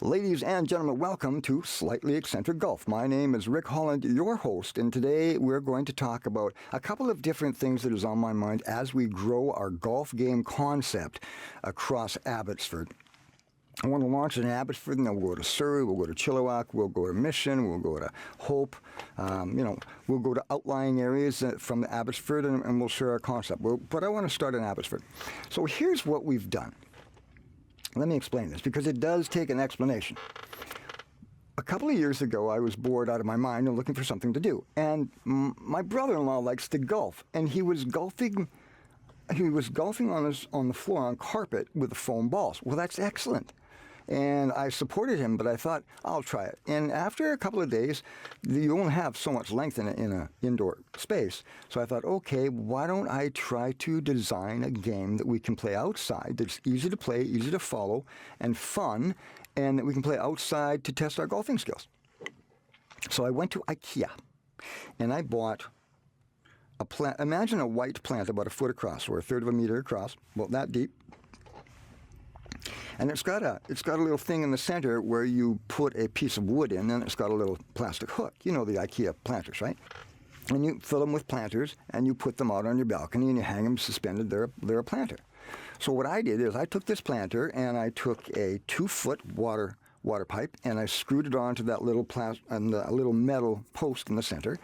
Ladies and gentlemen, welcome to Slightly Eccentric Golf. My name is Rick Holland, your host, and today we're going to talk about a couple of different things that is on my mind as we grow our golf game concept across Abbotsford. I want to launch in Abbotsford, and then we'll go to Surrey, we'll go to Chilliwack, we'll go to Mission, we'll go to Hope, we'll go to outlying areas from Abbotsford, and we'll share our concept. But I want to start in Abbotsford. So here's what we've done. Let me explain this, because it does take an explanation. A couple of years ago, I was bored out of my mind and looking for something to do. And my brother-in-law likes to golf, and he was golfing on the floor on carpet with the foam balls. Well, that's excellent. And I supported him, but I thought, I'll try it. And after a couple of days, you won't have so much length in an indoor space. So I thought, okay, why don't I try to design a game that we can play outside, that's easy to play, easy to follow, and fun, and that we can play outside to test our golfing skills. So I went to IKEA, and I bought a plant. Imagine a white plant about a foot across, or a third of a meter across, well, that deep. And it's got a little thing in the center where you put a piece of wood in, and it's got a little plastic hook. You know the IKEA planters, right? And you fill them with planters, and you put them out on your balcony, and you hang them suspended. They're a planter. So what I did is I took this planter, and I took a 2-foot water pipe, and I screwed it onto that little little metal post in the center.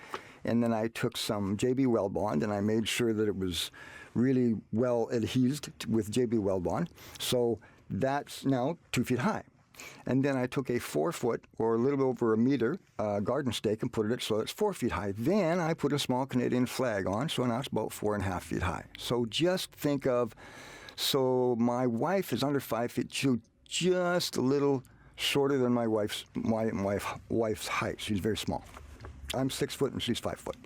And then I took some JB Weld Bond, and I made sure that it was really well adhesed with JB Weld Bond. So that's now 2 feet high. And then I took a 4-foot, or a little bit over a meter, garden stake and put it so it's 4 feet high. Then I put a small Canadian flag on, so now it's about 4.5 feet high. So just think of, so my wife is under 5 feet, just a little shorter than my wife's height. She's very small. I'm 6 foot and she's 5 foot.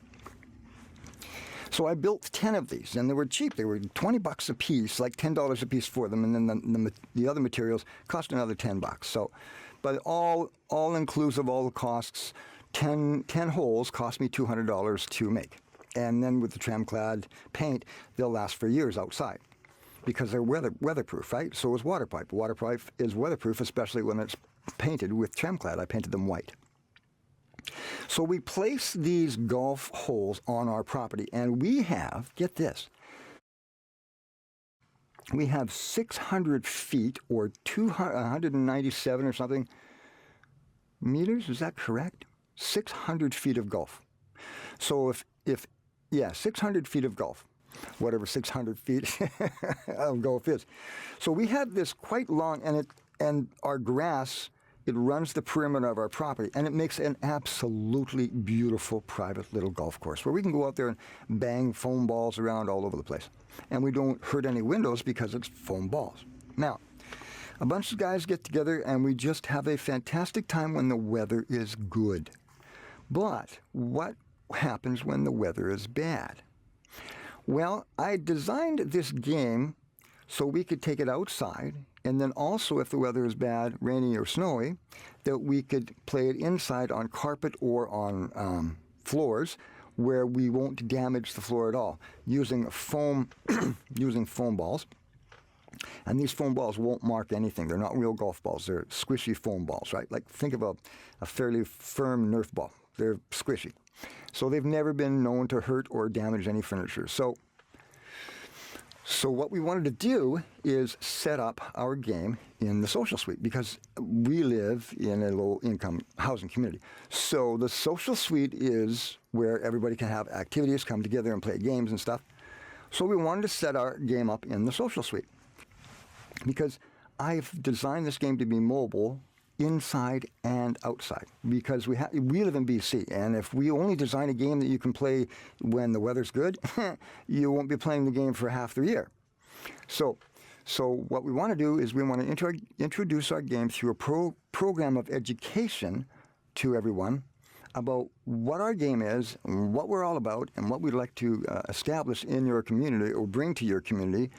So I built 10 of these, and they were cheap. They were $20 a piece, like $10 a piece for them, and then the other materials cost another $10. So, but all inclusive, all the costs, 10 holes cost me $200 to make. And then with the tram-clad paint, they'll last for years outside, because they're weatherproof, right? So is water pipe. Water pipe is weatherproof, especially when it's painted with tram-clad. I painted them white. So we place these golf holes on our property, and we have, get this, we have 600 feet, or 197 or something meters, is that correct? 600 feet of golf. So if 600 feet of golf, whatever 600 feet of golf is. So we have this quite long, and our grass, it runs the perimeter of our property, and it makes an absolutely beautiful private little golf course where we can go out there and bang foam balls around all over the place. And we don't hurt any windows because it's foam balls. Now, a bunch of guys get together, and we just have a fantastic time when the weather is good. But what happens when the weather is bad? Well, I designed this game so we could take it outside, and then also, if the weather is bad, rainy or snowy, that we could play it inside on carpet or on floors where we won't damage the floor at all, using foam balls. And these foam balls won't mark anything. They're not real golf balls. They're squishy foam balls, right? Like, think of a fairly firm Nerf ball. They're squishy. So they've never been known to hurt or damage any furniture. So what we wanted to do is set up our game in the social suite, because we live in a low-income housing community. So the social suite is where everybody can have activities, come together and play games and stuff. So we wanted to set our game up in the social suite, because I've designed this game to be mobile inside and outside, because we live in BC, and if we only design a game that you can play when the weather's good, you won't be playing the game for half the year. So what we want to do is we want to introduce our game through a program of education to everyone about what our game is, and what we're all about, and what we'd like to establish in your community or bring to your community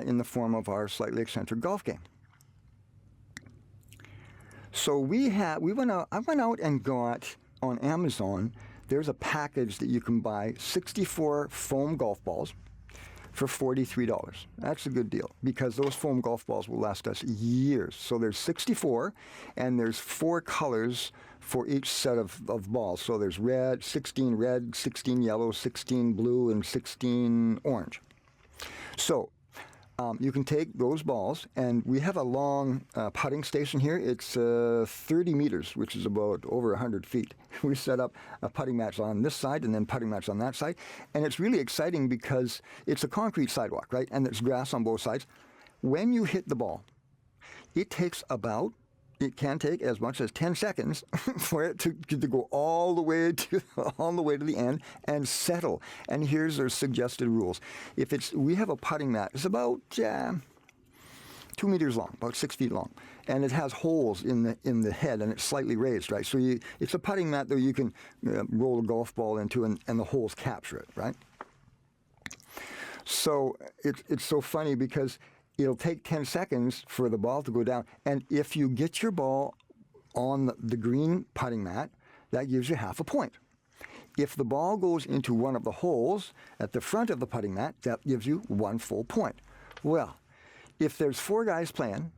in the form of our Slightly Eccentric golf game. So I went out and got on Amazon, there's a package that you can buy 64 foam golf balls, for $43. That's a good deal because those foam golf balls will last us years. So there's 64, and there's 4 colors for each set of balls. So there's red, 16 yellow, 16 blue, and 16 orange. So you can take those balls, and we have a long putting station here. It's 30 meters, which is about over 100 feet. We set up a putting match on this side and then putting match on that side. And it's really exciting because it's a concrete sidewalk, right? And there's grass on both sides. When you hit the ball, it can take as much as 10 seconds for it to go all the way to the end and settle. And here's our suggested rules. We have a putting mat. It's about 2 meters long, about 6 feet long, and it has holes in the head, and it's slightly raised, right? So it's a putting mat that you can roll a golf ball into, and the holes capture it, right? So it's so funny because it'll take 10 seconds for the ball to go down. And if you get your ball on the green putting mat, that gives you half a point. If the ball goes into one of the holes at the front of the putting mat, that gives you 1 full point. Well, if there's 4 guys playing,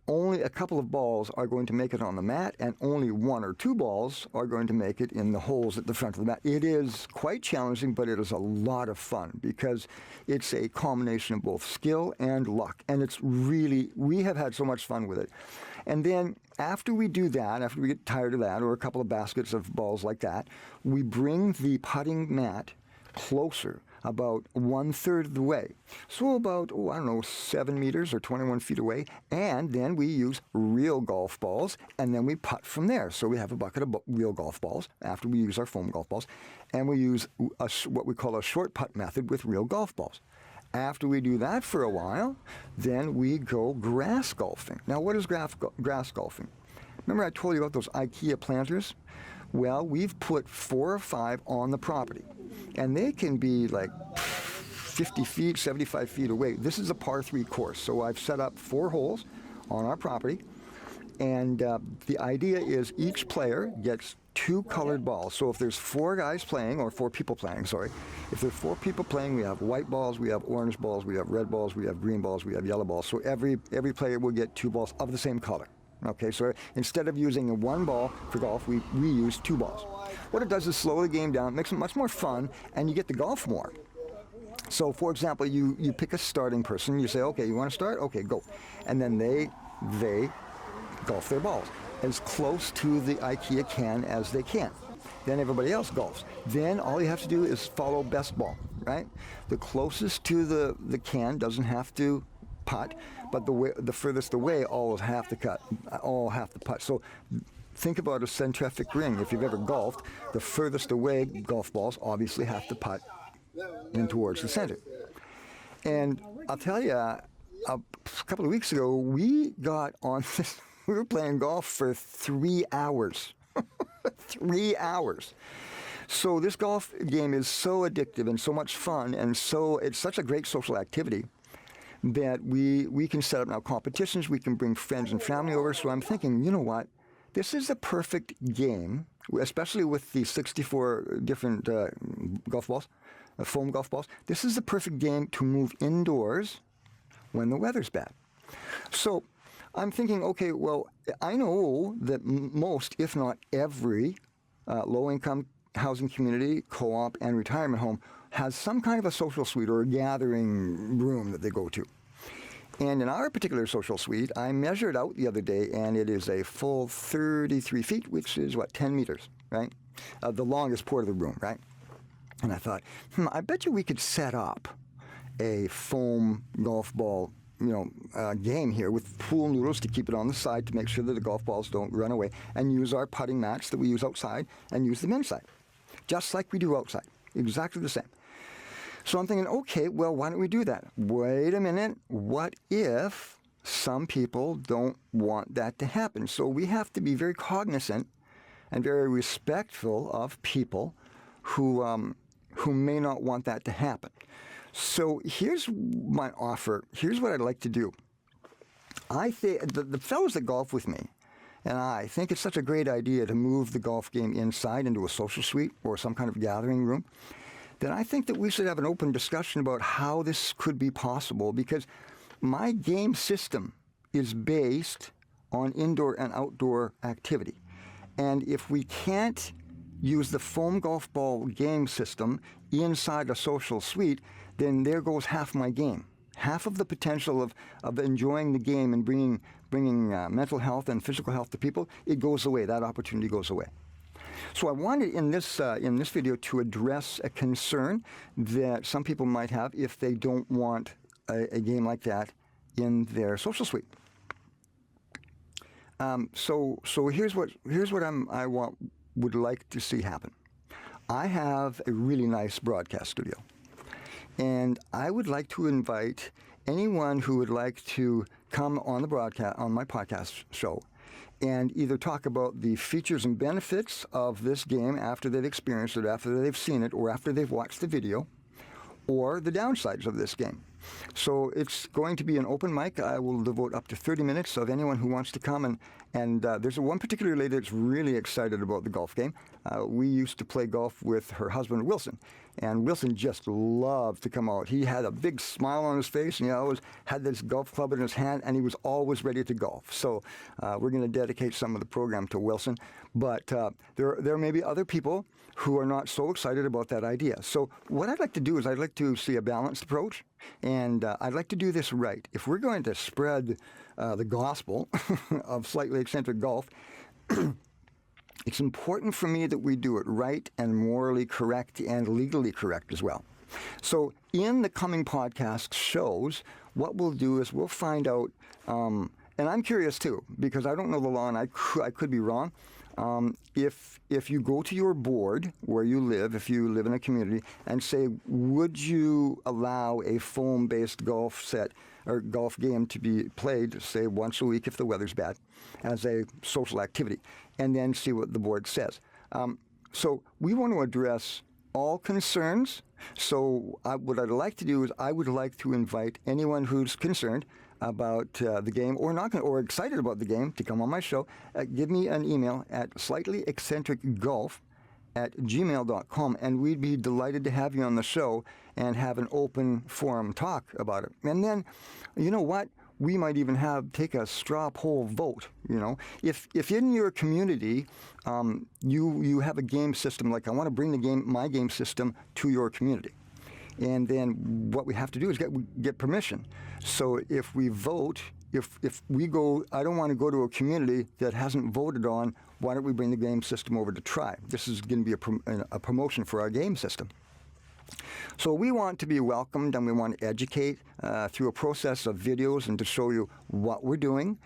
only a couple of balls are going to make it on the mat, and only 1 or 2 balls are going to make it in the holes at the front of the mat. It is quite challenging, but it is a lot of fun because it's a combination of both skill and luck. And we have had so much fun with it. And then after we do that, after we get tired of that, or a couple of baskets of balls like that, we bring the putting mat closer, about 1/3 of the way. So about, 7 meters or 21 feet away. And then we use real golf balls, and then we putt from there. So we have a bucket of real golf balls after we use our foam golf balls. And we use what we call a short putt method with real golf balls. After we do that for a while, then we go grass golfing. Now, what is grass golfing? Remember I told you about those IKEA planters? Well, we've put 4 or 5 on the property, and they can be like 50 feet, 75 feet away. This is a par 3 course, so I've set up 4 holes on our property, and the idea is each player gets 2 colored balls. So if there's 4 guys playing, or 4 people playing, sorry, if there's 4 people playing, we have white balls, we have orange balls, we have red balls, we have green balls, we have yellow balls. So every player will get 2 balls of the same color. Okay, so instead of using 1 ball for golf, we use 2 balls. What it does is slow the game down, makes it much more fun, and you get to golf more. So, for example, you pick a starting person, you say, okay, you want to start? Okay, go. And then they golf their balls as close to the IKEA can as they can. Then everybody else golfs. Then all you have to do is follow best ball, right? The closest to the can doesn't have to putt, but the furthest away all have to putt. So think about a centrifugal ring. If you've ever golfed, the furthest away golf balls obviously have to putt in towards the center. And I'll tell you, a couple of weeks ago, we got on this. We were playing golf for 3 hours. 3 hours. So this golf game is so addictive and so much fun, and it's such a great social activity that we can set up now competitions. We can bring friends and family over. So I'm thinking, you know what? This is a perfect game, especially with the 64 different golf balls, foam golf balls. This is the perfect game to move indoors when the weather's bad. So I'm thinking, okay, well, I know that most, if not every, low-income housing community, co-op, and retirement home has some kind of a social suite or a gathering room that they go to. And in our particular social suite, I measured out the other day, and it is a full 33 feet, which is, 10 meters, right? The longest part of the room, right? And I thought, I bet you we could set up a foam golf ball game here with pool noodles to keep it on the side to make sure that the golf balls don't run away, and use our putting mats that we use outside and use them inside, just like we do outside, exactly the same. So I'm thinking, okay, well, why don't we do that? Wait a minute, what if some people don't want that to happen? So we have to be very cognizant and very respectful of people who may not want that to happen. So here's my offer. Here's what I'd like to do. I think the fellows that golf with me and I think it's such a great idea to move the golf game inside into a social suite or some kind of gathering room, then I think that we should have an open discussion about how this could be possible, because my game system is based on indoor and outdoor activity. And if we can't use the foam golf ball game system inside a social suite, then there goes half my game. Half of the potential of enjoying the game and bringing mental health and physical health to people, it goes away. That opportunity goes away. So I wanted in this video to address a concern that some people might have if they don't want a game like that in their social suite. So here's what would like to see happen. I have a really nice broadcast studio, and I would like to invite anyone who would like to come on my podcast show and either talk about the features and benefits of this game after they've experienced it, after they've seen it, or after they've watched the video, or the downsides of this game. So it's going to be an open mic. I will devote up to 30 minutes of anyone who wants to come. And there's one particular lady that's really excited about the golf game. We used to play golf with her husband, Wilson. And Wilson just loved to come out. He had a big smile on his face, and he always had this golf club in his hand, and he was always ready to golf. So we're going to dedicate some of the program to Wilson. But there may be other people who are not so excited about that idea. So what I'd like to do is I'd like to see a balanced approach, and I'd like to do this right. If we're going to spread the gospel of slightly eccentric golf, it's important for me that we do it right and morally correct and legally correct as well. So in the coming podcast shows, what we'll do is we'll find out, and I'm curious too, because I don't know the law and I could be wrong. If you go to your board where you live, if you live in a community, and say, would you allow a foam-based golf set or golf game to be played, say, once a week if the weather's bad, as a social activity, and then see what the board says. So we want to address all concerns. So what I'd like to do is I would like to invite anyone who's concerned about the game or excited about the game to come on my show. Give me an email at slightlyeccentricgolf@gmail.com, and we'd be delighted to have you on the show and have an open forum talk about it. And then, you know what? We might even take a straw poll vote. If in your community you have a game system, like I want to bring my game system to your community. And then what we have to do is get permission. So if we vote, if we go, I don't want to go to a community that hasn't voted on, why don't we bring the game system over to try? This is going to be a promotion for our game system. So we want to be welcomed, and we want to educate through a process of videos and to show you what we're doing.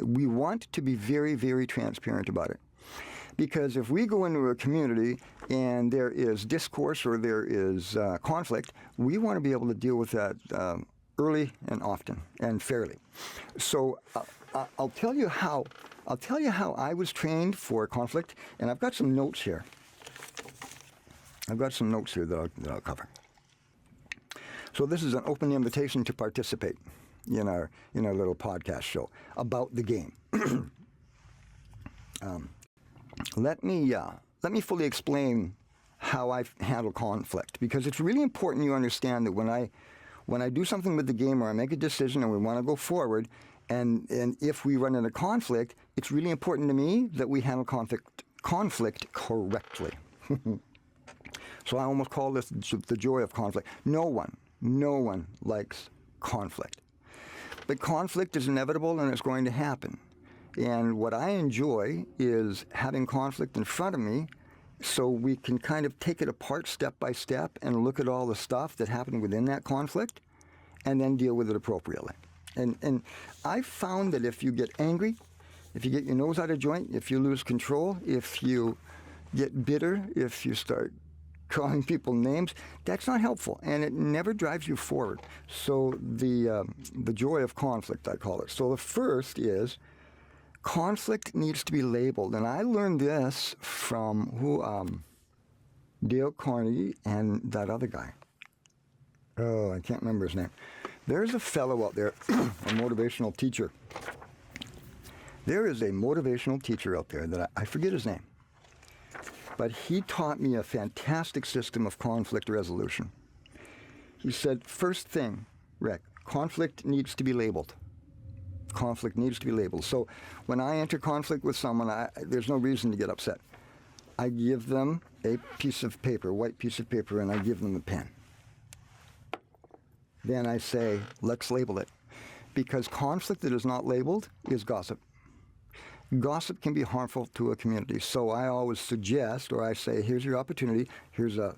We want to be very, very transparent about it. Because if we go into a community and there is discourse or there is conflict, we want to be able to deal with that early and often and fairly. So I'll tell you how I was trained for conflict, and I've got some notes here. That I'll cover. So this is an open invitation to participate in our little podcast show about the game. Let me fully explain how I handle conflict, because it's really important you understand that when I do something with the game or I make a decision and we want to go forward, and if we run into conflict, it's really important to me that we handle conflict correctly. So I almost call this the joy of conflict. No one likes conflict. But conflict is inevitable and it's going to happen. And what I enjoy is having conflict in front of me so we can kind of take it apart step by step and look at all the stuff that happened within that conflict and then deal with it appropriately. And I found that if you get angry, if you get your nose out of joint, if you lose control, if you get bitter, if you start calling people names, that's not helpful, and it never drives you forward. So the joy of conflict, I call it. So the first is conflict needs to be labeled, and I learned this from Dale Carnegie and that other guy. Oh, I can't remember his name. There's a fellow out there, a motivational teacher. There is a motivational teacher out there that I forget his name. but he taught me a fantastic system of conflict resolution. He said, first thing, Rick, conflict needs to be labeled. Conflict needs to be labeled. So when I enter conflict with someone, there's no reason to get upset. I give them a piece of paper, white piece of paper, and I give them a pen. Then I say, let's label it. Because conflict that is not labeled is gossip. Gossip can be harmful to a community. So I always suggest, or I say, here's your opportunity. Here's a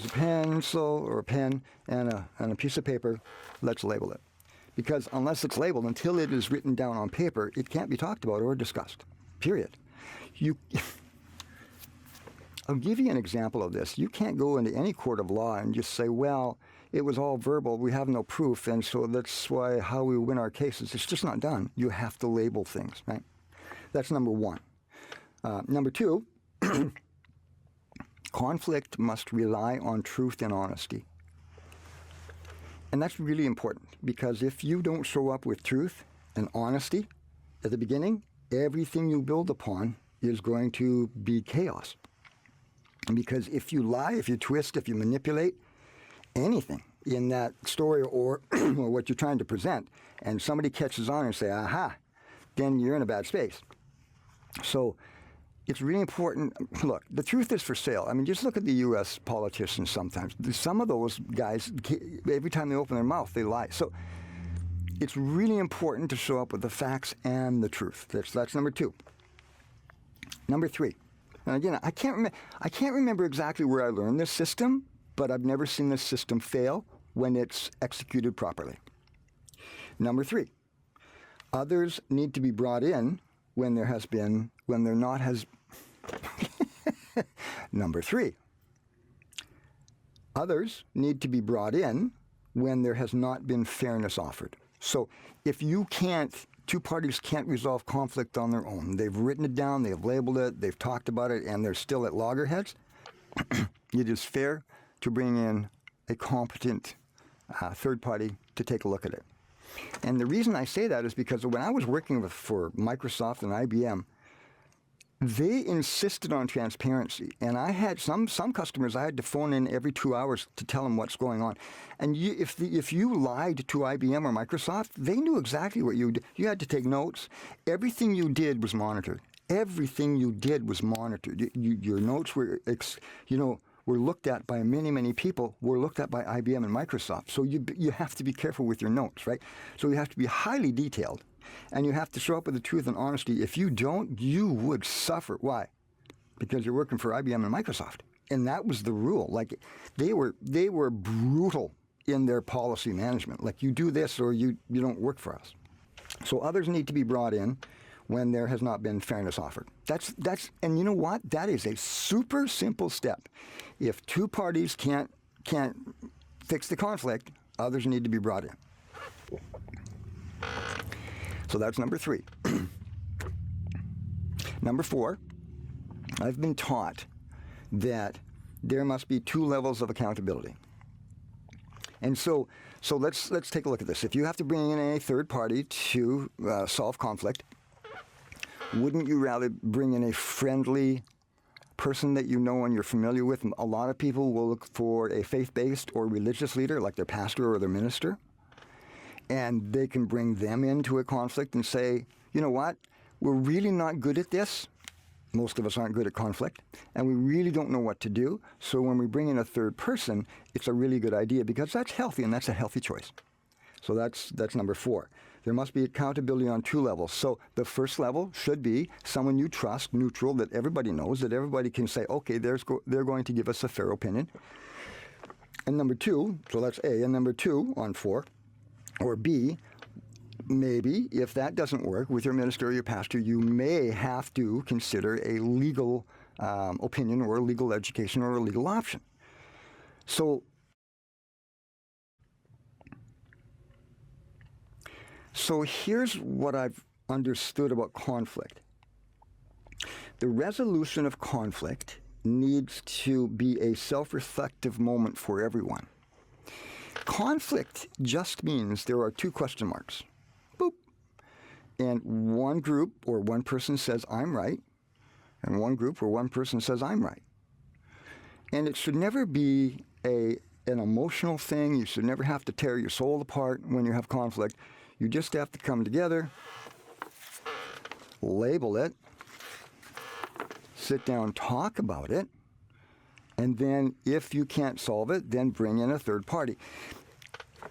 pencil or a pen and a piece of paper. Let's label it. Because unless it's labeled, until it is written down on paper, it can't be talked about or discussed. Period. I'll give you an example of this. You can't go into any court of law and just say, well, it was all verbal, we have no proof, and so that's why how we win our cases. It's just not done. You have to label things, right? That's number one. Number two, conflict must rely on truth and honesty. And that's really important, because if you don't show up with truth and honesty at the beginning, everything you build upon is going to be chaos. Because if you lie, if you twist, if you manipulate anything in that story or what you're trying to present, and somebody catches on and say, aha, then you're in a bad space. So it's really important. Look, the truth is for sale. I mean, just look at the U.S. politicians sometimes. Some of those guys, every time they open their mouth, they lie. So it's really important to show up with the facts and the truth. That's number two. Number three. And again, I can't remember exactly where I learned this system, but I've never seen this system fail when it's executed properly. Number three. Others need to be brought in when there not has. Number three. Others need to be brought in when there has not been fairness offered. So if two parties can't resolve conflict on their own, they've written it down, they've labeled it, they've talked about it, and they're still at loggerheads, it is fair to bring in a competent third party to take a look at it. And the reason I say that is because when I was working for Microsoft and IBM, they insisted on transparency. And I had some customers I had to phone in every 2 hours to tell them what's going on. And if you lied to IBM or Microsoft, they knew exactly what you did. You had to take notes. Everything you did was monitored. Everything you did was monitored. Your notes were, were looked at by many, many people, were looked at by IBM and Microsoft. So you have to be careful with your notes, right? So you have to be highly detailed, and you have to show up with the truth and honesty. If you don't, you would suffer. Why? Because you're working for IBM and Microsoft. And that was the rule. Like, they were brutal in their policy management. Like, you do this or you don't work for us. So others need to be brought in when there has not been fairness offered. And you know what? That is a super simple step. If two parties can't fix the conflict, others need to be brought in. So that's number three. Number four, I've been taught that there must be two levels of accountability. And so let's take a look at this. If you have to bring in a third party to solve conflict, wouldn't you rather bring in a friendly person that you know and you're familiar with? A lot of people will look for a faith-based or religious leader, like their pastor or their minister, and they can bring them into a conflict and say, you know what, we're really not good at this. Most of us aren't good at conflict, and we really don't know what to do. So when we bring in a third person, it's a really good idea, because that's healthy, and that's a healthy choice. So that's number four. There must be accountability on two levels. So the first level should be someone you trust, neutral, that everybody knows, that everybody can say, okay, they're going to give us a fair opinion. And number two, so that's A, and number two on four, or B, maybe if that doesn't work with your minister or your pastor, you may have to consider a legal opinion or a legal education or a legal option. So here's what I've understood about conflict. The resolution of conflict needs to be a self-reflective moment for everyone. Conflict just means there are two question marks. Boop. And one group or one person says, I'm right, and one group where one person says, I'm right. And it should never be an emotional thing. You should never have to tear your soul apart when you have conflict. You just have to come together, label it, sit down, talk about it, and then if you can't solve it, then bring in a third party.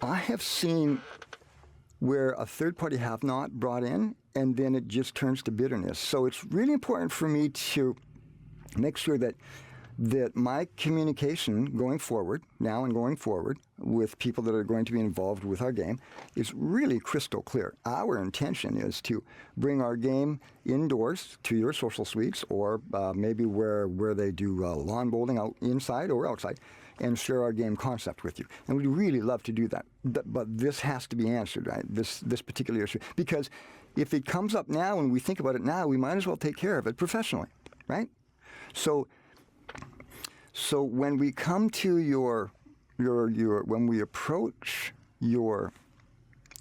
I have seen where a third party have not brought in, and then it just turns to bitterness. So it's really important for me to make sure that my communication going forward, now and going forward, with people that are going to be involved with our game is really crystal clear. Our intention is to bring our game indoors to your social suites, or maybe where they do lawn bowling out inside or outside, and share our game concept with you. And we'd really love to do that. But this has to be answered, right? This particular issue. Because if it comes up now and we think about it now, we might as well take care of it professionally, right? So when we come to when we approach your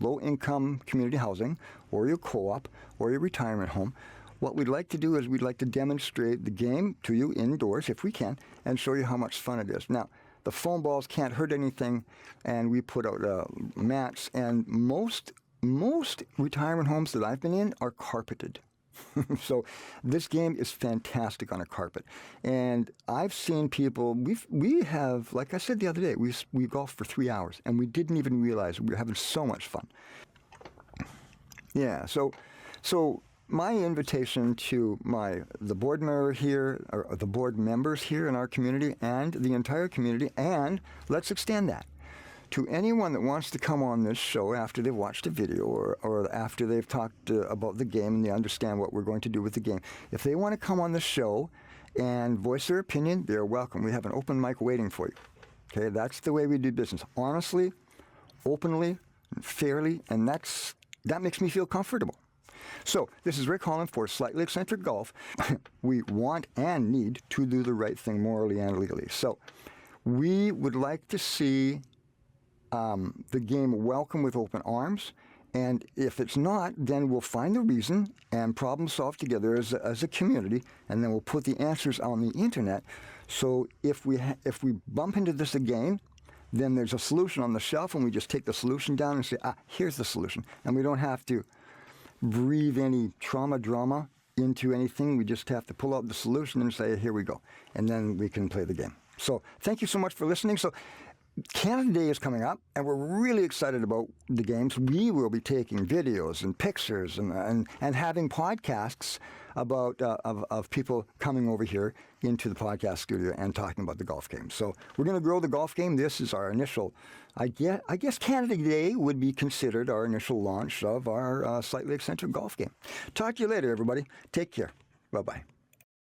low-income community housing or your co-op or your retirement home, what we'd like to do is we'd like to demonstrate the game to you indoors, if we can, and show you how much fun it is. Now, the foam balls can't hurt anything, and we put out mats, and most retirement homes that I've been in are carpeted. So this game is fantastic on a carpet. And I've seen people, we have, like I said the other day, we golfed for 3 hours, and we didn't even realize we were having so much fun. Yeah, so my invitation to the board member here, or the board members here in our community, and the entire community, and let's extend that to anyone that wants to come on this show after they've watched a video or after they've talked about the game and they understand what we're going to do with the game. If they want to come on the show and voice their opinion, they're welcome. We have an open mic waiting for you. Okay, that's the way we do business. Honestly, openly, fairly, and that makes me feel comfortable. So, this is Rick Holland for Slightly Eccentric Golf. We want and need to do the right thing morally and legally. So, we would like to see the game welcome with open arms, and if it's not, then we'll find the reason and problem solve together as a community, and then we'll put the answers on the internet. So if we bump into this again, then there's a solution on the shelf, and we just take the solution down and say, here's the solution, and we don't have to breathe any drama into anything. We just have to pull out the solution and say, here we go, and then we can play the game. So thank you so much for listening. So Canada Day is coming up, and we're really excited about the games. We will be taking videos and pictures and having podcasts about of people coming over here into the podcast studio and talking about the golf game. So we're going to grow the golf game. This is our initial, I guess Canada Day would be considered our initial launch of our Slightly Eccentric Golf game. Talk to you later, everybody. Take care. Bye-bye.